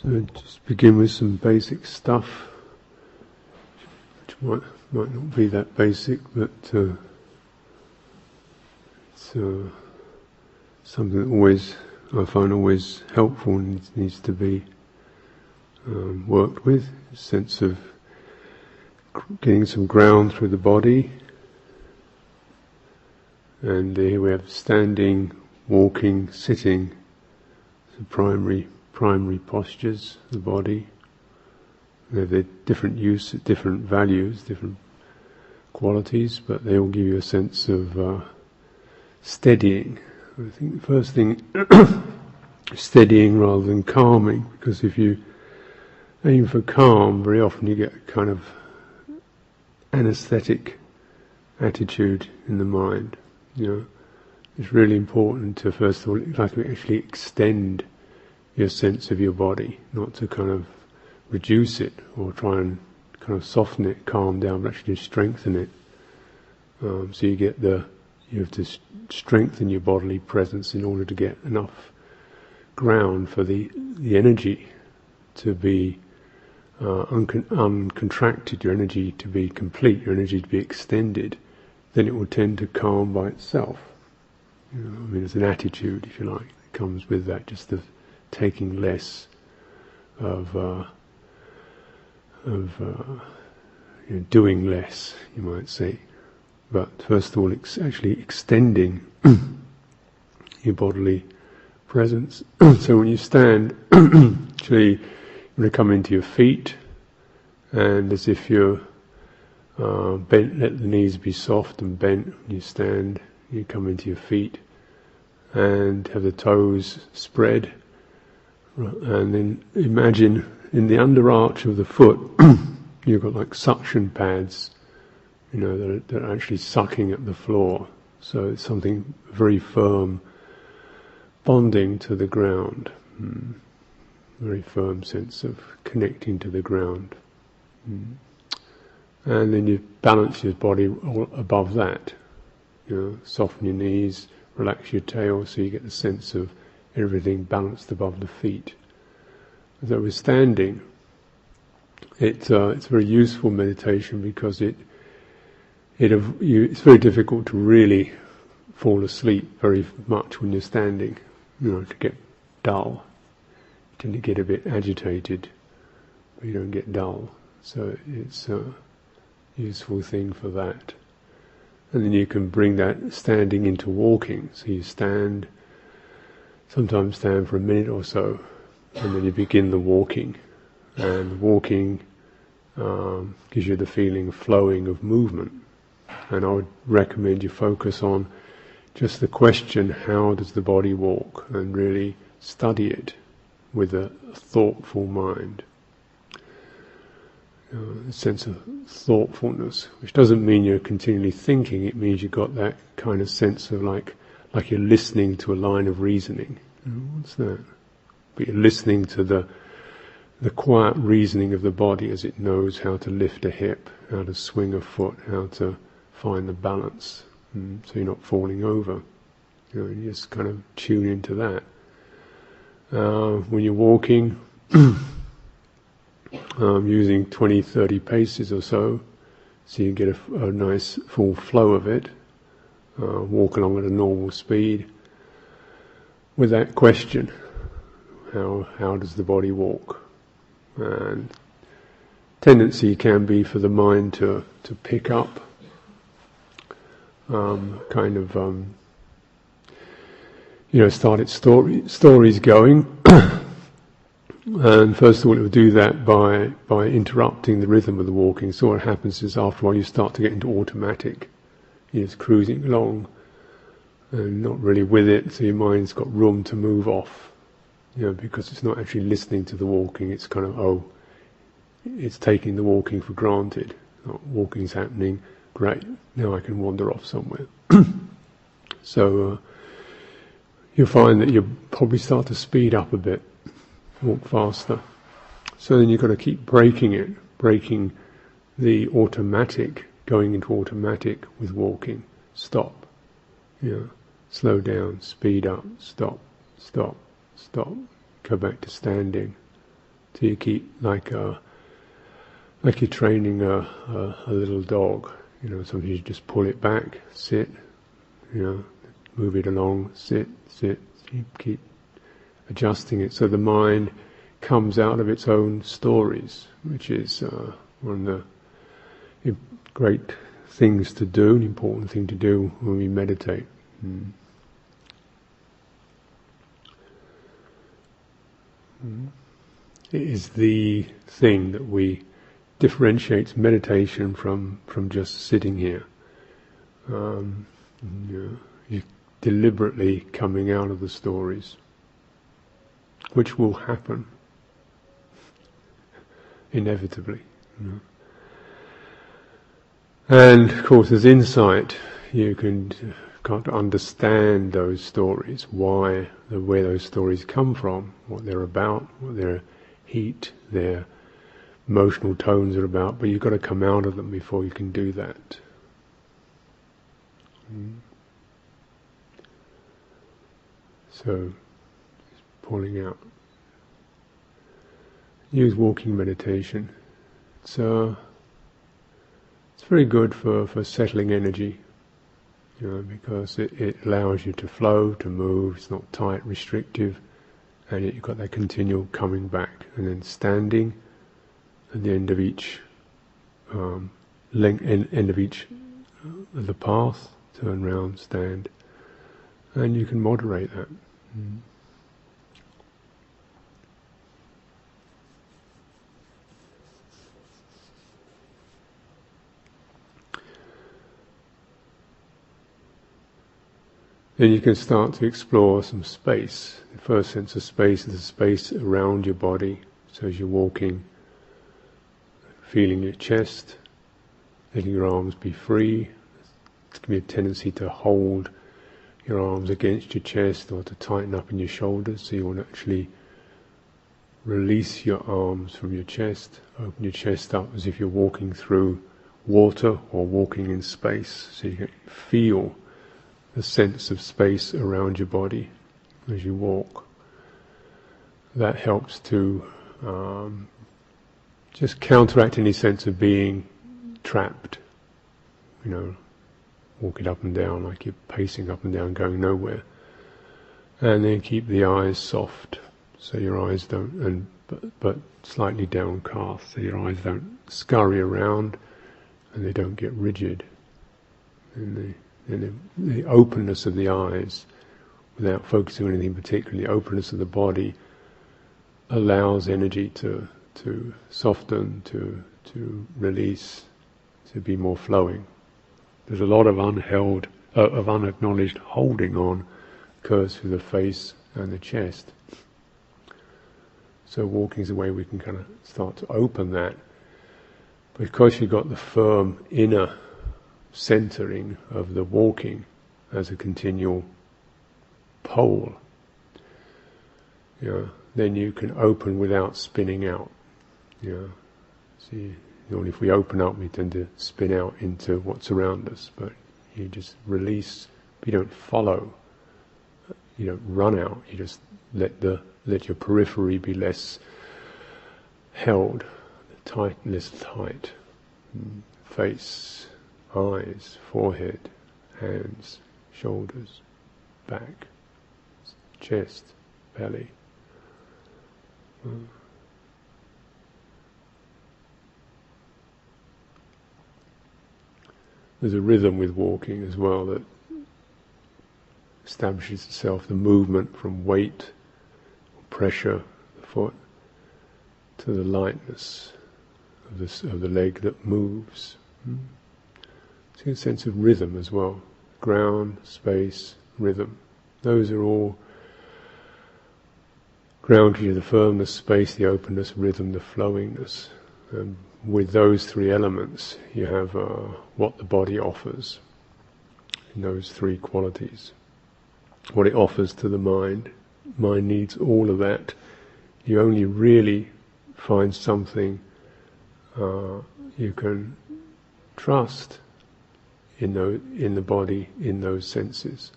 So just begin with some basic stuff, which might not be that basic, but it's something that I find always helpful and needs to be worked with. A sense of getting some ground through the body, and here we have standing, walking, sitting, the primary postures of the body. They have their different use, different values, different qualities, but they all give you a sense of steadying. I think the first thing, steadying rather than calming, because if you aim for calm, very often you get a kind of anesthetic attitude in the mind. It's really important to first of all, like, actually extend your sense of your body, not to kind of reduce it or try and kind of soften it, calm down, but actually strengthen it. So you have to strengthen your bodily presence in order to get enough ground for the energy to be uncontracted, your energy to be complete, your energy to be extended. Then it will tend to calm by itself. It's an attitude, if you like, that comes with that, just the taking less of doing less, you might say. But first of all, actually extending your bodily presence. So when you stand, actually, you're going to come into your feet, and as if you're bent, let the knees be soft and bent. When you stand, you come into your feet, and have the toes spread. And then imagine in the under arch of the foot, you've got like suction pads, that are actually sucking at the floor. So it's something very firm, bonding to the ground. Very firm sense of connecting to the ground. And then you balance your body all above that. Soften your knees, relax your tail, so you get the sense of everything balanced above the feet. So with standing, it's very useful meditation because it's very difficult to really fall asleep very much when you're standing. To get dull, you tend to get a bit agitated, but you don't get dull. So it's a useful thing for that. And then you can bring that standing into walking. So you sometimes stand for a minute or so, and then you begin the walking. And walking gives you the feeling of flowing, of movement. And I would recommend you focus on just the question, how does the body walk? And really study it with a thoughtful mind. A sense of thoughtfulness, which doesn't mean you're continually thinking, it means you've got that kind of sense of like you're listening to a line of reasoning. What's that? But you're listening to the quiet reasoning of the body as it knows how to lift a hip, how to swing a foot, how to find the balance, so you're not falling over. You just kind of tune into that. When you're walking, using 20-30 paces or so you get a nice full flow of it. Walk along at a normal speed with that question, how does the body walk? And tendency can be for the mind to pick up start its stories going. And first of all, it will do that by interrupting the rhythm of the walking. So what happens is, after a while, you start to get into automatic. You're just cruising along and not really with it, so your mind's got room to move off. Because it's not actually listening to the walking. It's kind of, it's taking the walking for granted. Walking's happening, great, now I can wander off somewhere. So you'll find that you'll probably start to speed up a bit. Walk faster. So then you've got to keep breaking the automatic, going into automatic with walking. Stop. Slow down, speed up, stop, go back to standing. So you keep like you're training a little dog. Sometimes you just pull it back, sit, move it along, sit. You keep adjusting it so the mind comes out of its own stories, which is one of the great things to do, an important thing to do when we meditate. It is the thing that differentiates meditation from just sitting here. You're deliberately coming out of the stories, which will happen inevitably. And of course, as insight, you can got to understand those stories, where those stories come from, what they're about, what their heat, their emotional tones are about, but you've got to come out of them before you can do that. So, just pulling out. Use walking meditation. It's very good for settling energy, because it allows you to flow, to move. It's not tight, restrictive, and yet you've got that continual coming back, and then standing at the end of each end of each of the path, turn round, stand, and you can moderate that. Then you can start to explore some space. The first sense of space is the space around your body. So as you're walking, feeling your chest, letting your arms be free. There can be a tendency to hold your arms against your chest or to tighten up in your shoulders. So you want to actually release your arms from your chest, open your chest up as if you're walking through water or walking in space. So you can feel the sense of space around your body as you walk. That helps to just counteract any sense of being trapped, walking up and down like you're pacing up and down, going nowhere. And then keep the eyes soft, so your eyes don't, but slightly downcast, so your eyes don't scurry around and they don't get rigid. And the openness of the eyes, without focusing on anything particular, the openness of the body allows energy to soften, to release, to be more flowing. There's a lot of unacknowledged holding on occurs through the face and the chest. So walking is a way we can kind of start to open that. Because you've got the firm inner centering of the walking as a continual pole, then you can open without spinning out. See, if we open up, we tend to spin out into what's around us, but you just release. You don't follow. You don't run out. You just let your periphery be less held, less tight. Face, eyes, forehead, hands, shoulders, back, chest, belly. There's a rhythm with walking as well that establishes itself, the movement from weight, pressure of the foot, to the lightness of the leg that moves. See a sense of rhythm as well. Ground, space, rhythm. Those are all ground gives you the firmness, space, the openness, rhythm, the flowingness. With those three elements, you have what the body offers in those three qualities. What it offers to the mind. Mind needs all of that. You only really find something you can trust in the body, in those senses.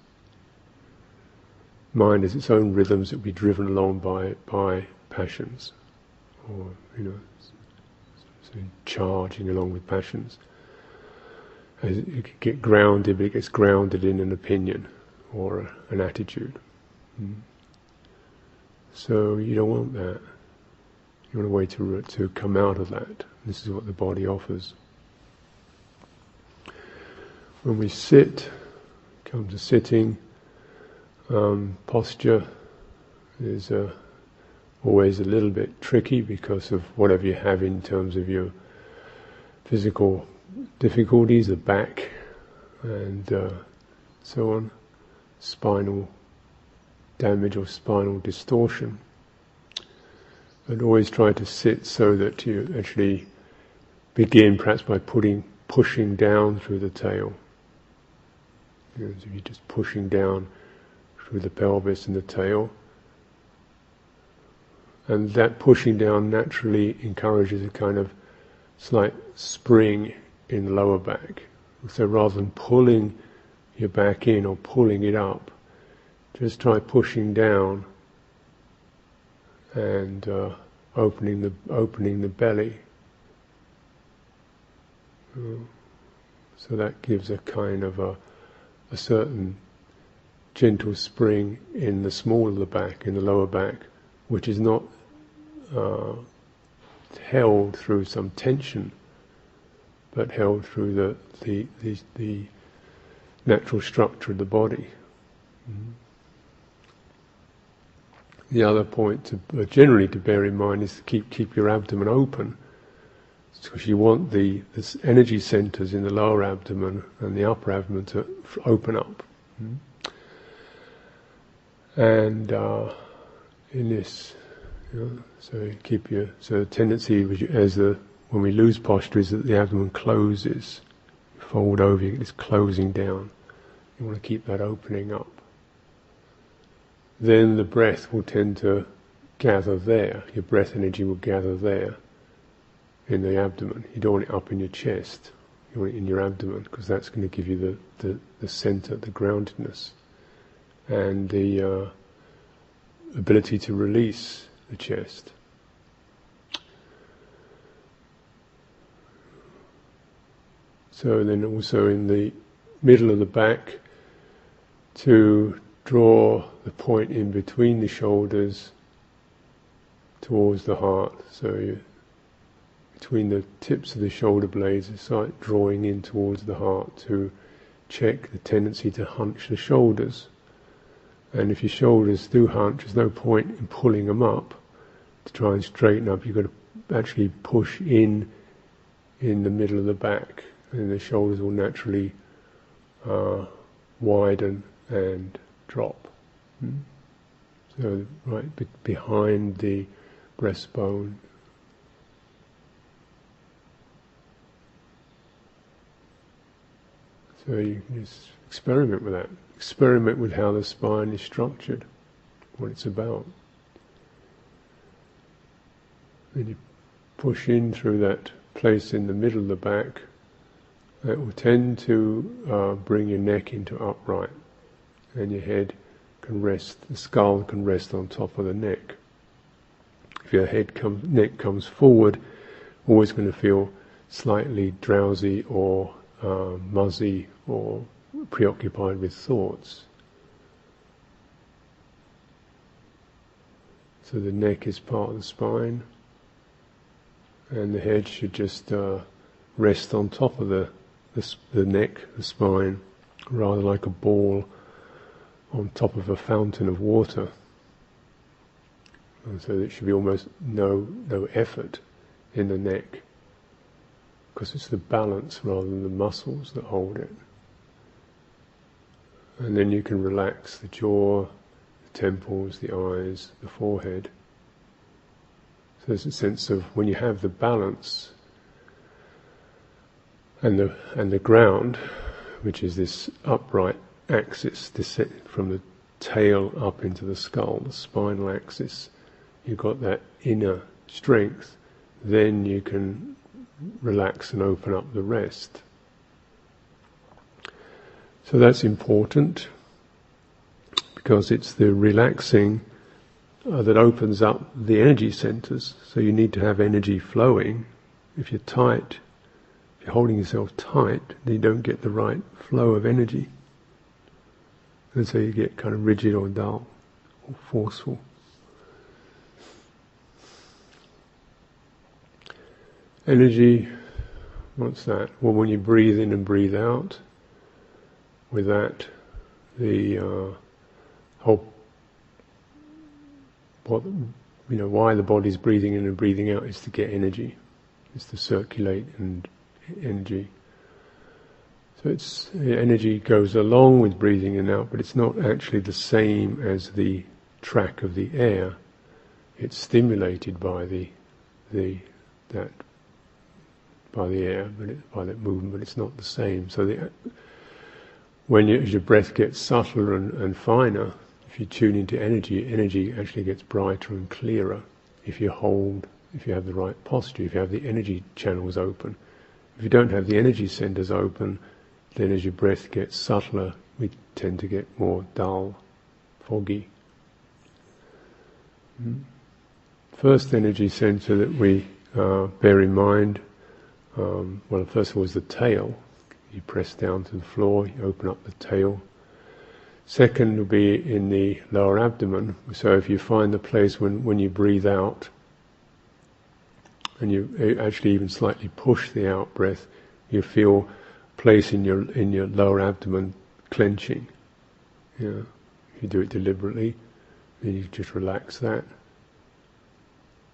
Mind has its own rhythms that will be driven along by passions or so charging along with passions. As it can get grounded, but it gets grounded in an opinion or an attitude. So you don't want that. You want a way to come out of that. This is what the body offers. When we sit, come to sitting, posture is always a little bit tricky because of whatever you have in terms of your physical difficulties, the back and so on, spinal damage or spinal distortion. But always try to sit so that you actually begin perhaps by pushing down through the tail. So you're just pushing down through the pelvis and the tail. And that pushing down naturally encourages a kind of slight spring in the lower back. So rather than pulling your back in or pulling it up, just try pushing down and opening the belly. So that gives a kind of a certain gentle spring in the small of the back, in the lower back, which is not held through some tension, but held through the natural structure of the body. The other point generally to bear in mind is to keep your abdomen open, because you want the energy centers in the lower abdomen and the upper abdomen to open up. And in this, so the tendency when we lose posture is that the abdomen closes, you fold over, it's closing down. You want to keep that opening up. Then the breath will tend to gather there. Your breath energy will gather there in the abdomen. You don't want it up in your chest. You want it in your abdomen, because that's going to give you the center, the groundedness, and the ability to release the chest. So then also in the middle of the back, to draw the point in between the shoulders towards the heart. So between the tips of the shoulder blades, it's like drawing in towards the heart to check the tendency to hunch the shoulders. And if your shoulders do hunch, there's no point in pulling them up to try and straighten up. You've got to actually push in the middle of the back, and the shoulders will naturally widen and drop. So right behind the breastbone. So you can just experiment with that. Experiment with how the spine is structured, what it's about. Then you push in through that place in the middle of the back. That will tend to bring your neck into upright, and your head can rest, the skull can rest on top of the neck. If your neck comes forward, always going to feel slightly drowsy or muzzy or preoccupied with thoughts. So the neck is part of the spine, and the head should just rest on top of the neck, the spine, rather like a ball on top of a fountain of water. And so there should be almost no effort in the neck, because it's the balance rather than the muscles that hold it. And then you can relax the jaw, the temples, the eyes, the forehead. So there's a sense of when you have the balance and the ground, which is this upright axis from the tail up into the skull, the spinal axis, you've got that inner strength, then you can relax and open up the rest. So that's important, because it's the relaxing that opens up the energy centers. So you need to have energy flowing. If you're tight, if you're holding yourself tight, then you don't get the right flow of energy. And so you get kind of rigid or dull or forceful. Energy, what's that? Well, when you breathe in and breathe out, with that, the whole, why the body's breathing in and breathing out is to get energy. It's to circulate and energy. So it's energy goes along with breathing in and out, but it's not actually the same as the track of the air. It's stimulated by the air, by that movement, but it's not the same. So as your breath gets subtler and finer, if you tune into energy, energy actually gets brighter and clearer. If you have the right posture, if you have the energy channels open. If you don't have the energy centers open, then as your breath gets subtler, we tend to get more dull, foggy. First energy center that we bear in mind, first of all is the tail. You press down to the floor, you open up the tail. Second will be in the lower abdomen. So if you find the place when you breathe out, and you actually even slightly push the out breath, you feel place in your lower abdomen clenching. If you do it deliberately, then you just relax that.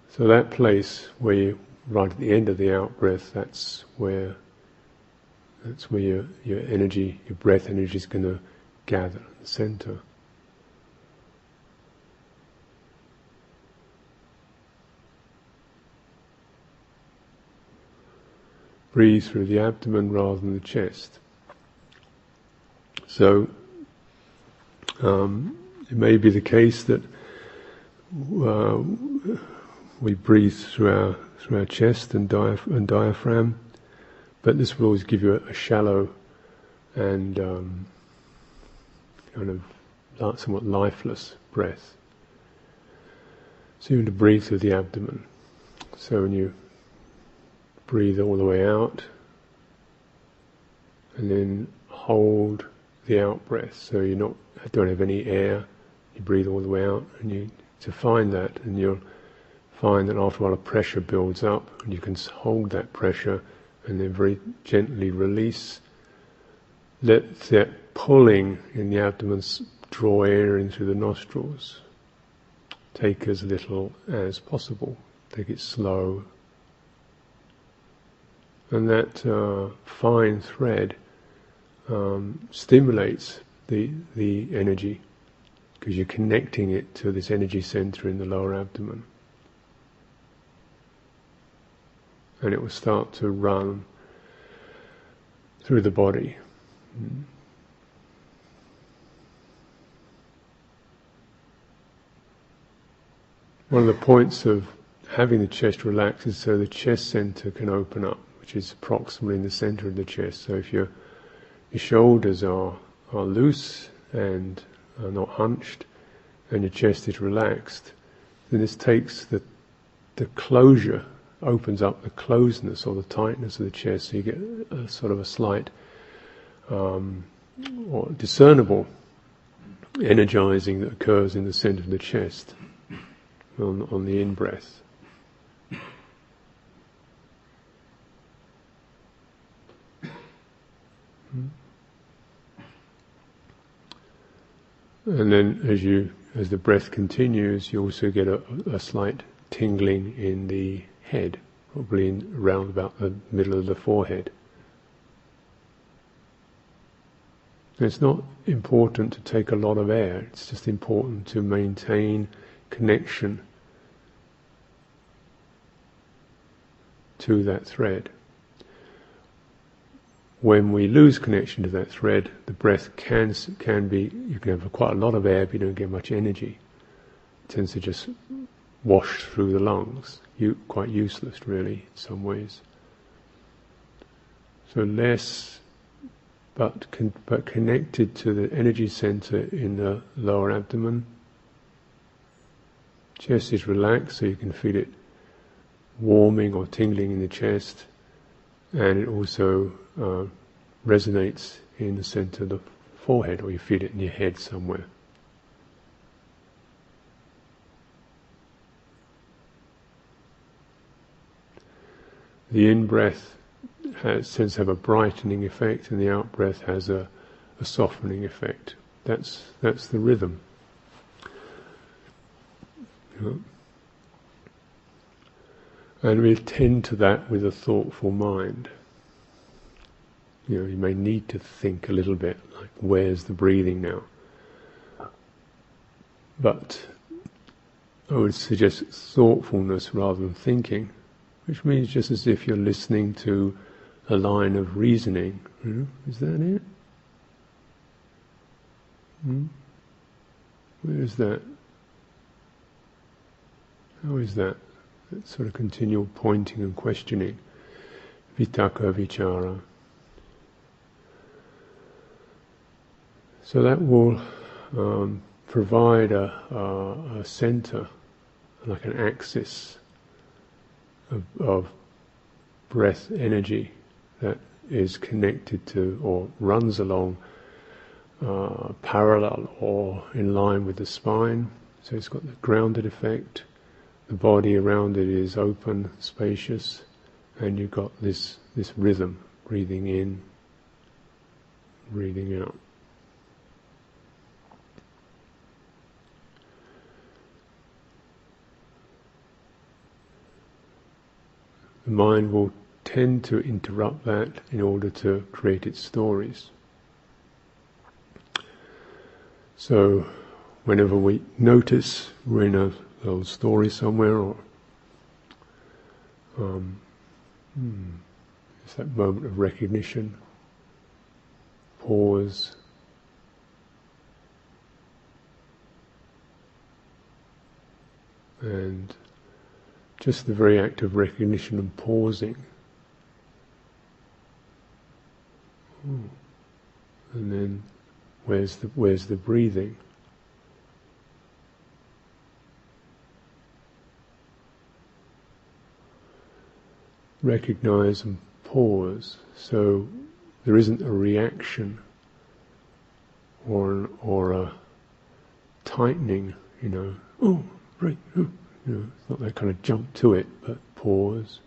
So that place where you, right at the end of the out breath, that's where your energy, your breath energy is going to gather at the center. Breathe through the abdomen rather than the chest. So it may be the case that we breathe through our chest and diaphragm, but this will always give you a shallow and kind of somewhat lifeless breath. So you want to breathe through the abdomen. So when you breathe all the way out, and then hold the out breath. So you don't have any air. You breathe all the way out, and to find that, and you'll find that after a while a pressure builds up, and you can hold that pressure, and then very gently release. Let that pulling in the abdomen draw air in through the nostrils. Take as little as possible. Take it slow. And that fine thread stimulates the energy, because you're connecting it to this energy center in the lower abdomen. And it will start to run through the body. One of the points of having the chest relaxed is so the chest center can open up, which is approximately in the center of the chest. So if your shoulders are loose and are not hunched, and your chest is relaxed, then this takes the closure, opens up the closeness or the tightness of the chest, so you get a sort of a slight or discernible energizing that occurs in the center of the chest on the in-breath. And then as the breath continues, you also get a slight tingling in the head, probably around about the middle of the forehead. And it's not important to take a lot of air, it's just important to maintain connection to that thread. When we lose connection to that thread, the breath can be, you can have quite a lot of air, but you don't get much energy. It tends to just wash through the lungs. Quite useless, really, in some ways. So less, but connected to the energy center in the lower abdomen. Chest is relaxed, so you can feel it warming or tingling in the chest, and it also resonates in the center of the forehead, or you feel it in your head somewhere. The in-breath tends to have a brightening effect, and the out-breath has a softening effect. That's the rhythm. And we attend to that with a thoughtful mind. You may need to think a little bit, like, where's the breathing now? But I would suggest thoughtfulness rather than thinking, which means just as if you're listening to a line of reasoning. Is that it? Where is that? How is that? That sort of continual pointing and questioning. Vitaka vichara. So that will provide a center, like an axis of breath energy that is connected to or runs along parallel or in line with the spine. So it's got the grounded effect. The body around it is open, spacious, and you've got this rhythm, breathing in, breathing out. The mind will tend to interrupt that in order to create its stories. So whenever we notice we're in a little story somewhere, or it's that moment of recognition, pause, and just the very act of recognition and pausing. And then where's the breathing? Recognize and pause, so there isn't a reaction or a tightening, breathe, it's not that kind of jump to it, but pause.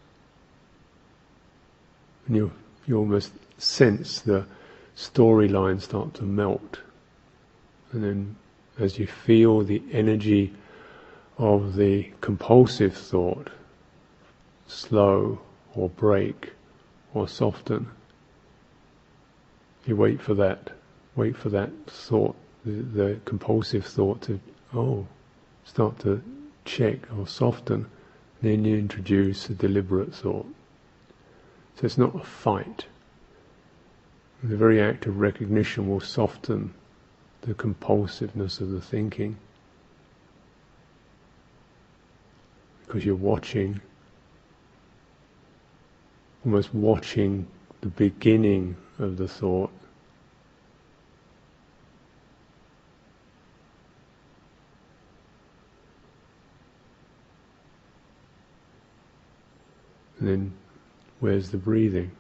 And you almost sense the storyline start to melt. And then as you feel the energy of the compulsive thought slow or break or soften, you wait for that thought, the compulsive thought to start to check or soften, then you introduce a deliberate thought. So it's not a fight. The very act of recognition will soften the compulsiveness of the thinking, because you're almost watching the beginning of the thought. And then, where's the breathing?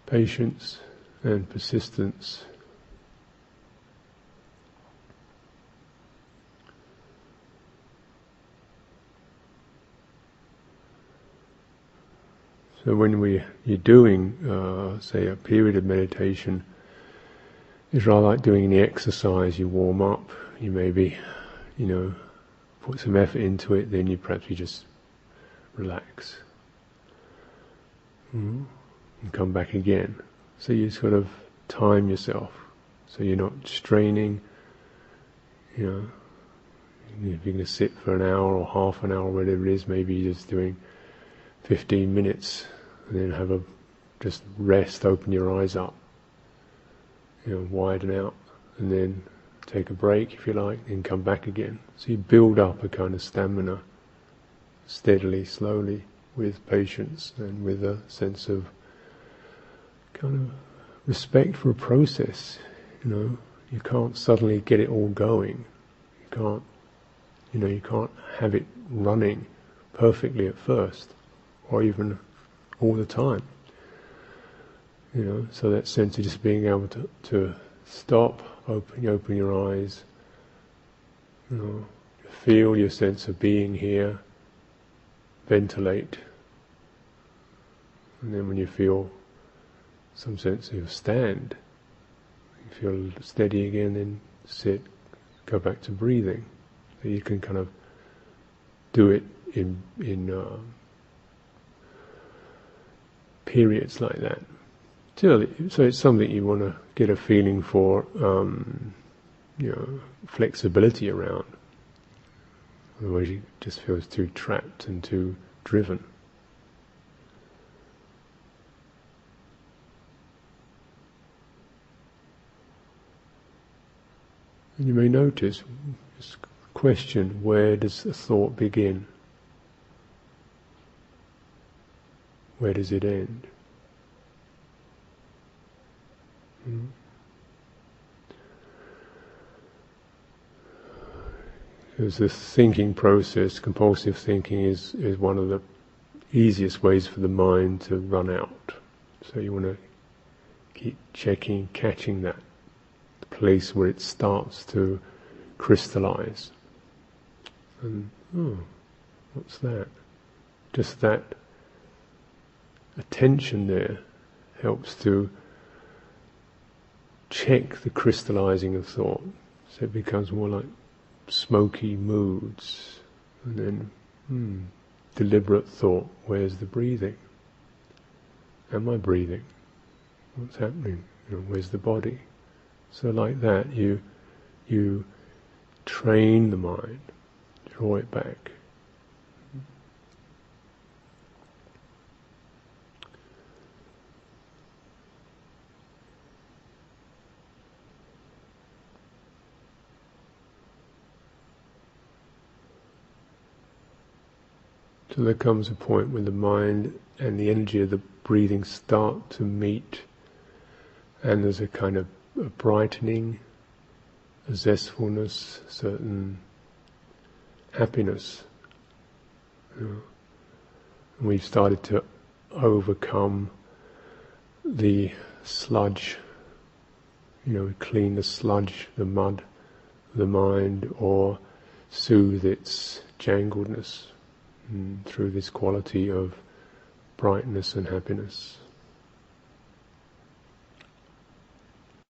Patience and persistence. So when you're doing, say, a period of meditation, it's rather like doing any exercise. You warm up, you maybe, put some effort into it, then you just relax. And come back again. So you sort of time yourself, so you're not straining. If you're going to sit for an hour or half an hour, whatever it is, maybe you're just doing 15 minutes, and then just rest, open your eyes up, widen out, and then take a break if you like, then come back again. So you build up a kind of stamina, steadily, slowly, with patience and with a sense of kind of respect for a process. You can't suddenly get it all going. You can't have it running perfectly at first, or even all the time. So that sense of just being able to stop, open your eyes, feel your sense of being here, ventilate, and then when you feel some sense of stand, you feel steady again, then sit, go back to breathing. So you can kind of do it in periods like that. So it's something you want to get a feeling for, flexibility around. Otherwise you just feel too trapped and too driven. And you may notice, just question, where does a thought begin? Where does it end? Because the thinking process, compulsive thinking, is one of the easiest ways for the mind to run out. So you want to keep checking, catching that, the place where it starts to crystallize. And, what's that? Just that attention there helps to check the crystallizing of thought. So it becomes more like smoky moods, and then deliberate thought. Where's the breathing? Am I breathing? What's happening? Where's the body? So like that, you train the mind, draw it back. So there comes a point when the mind and the energy of the breathing start to meet, and there's a kind of a brightening, a zestfulness, certain happiness. And we've started to overcome the sludge, clean the sludge, the mud of the mind, or soothe its jangledness through this quality of brightness and happiness.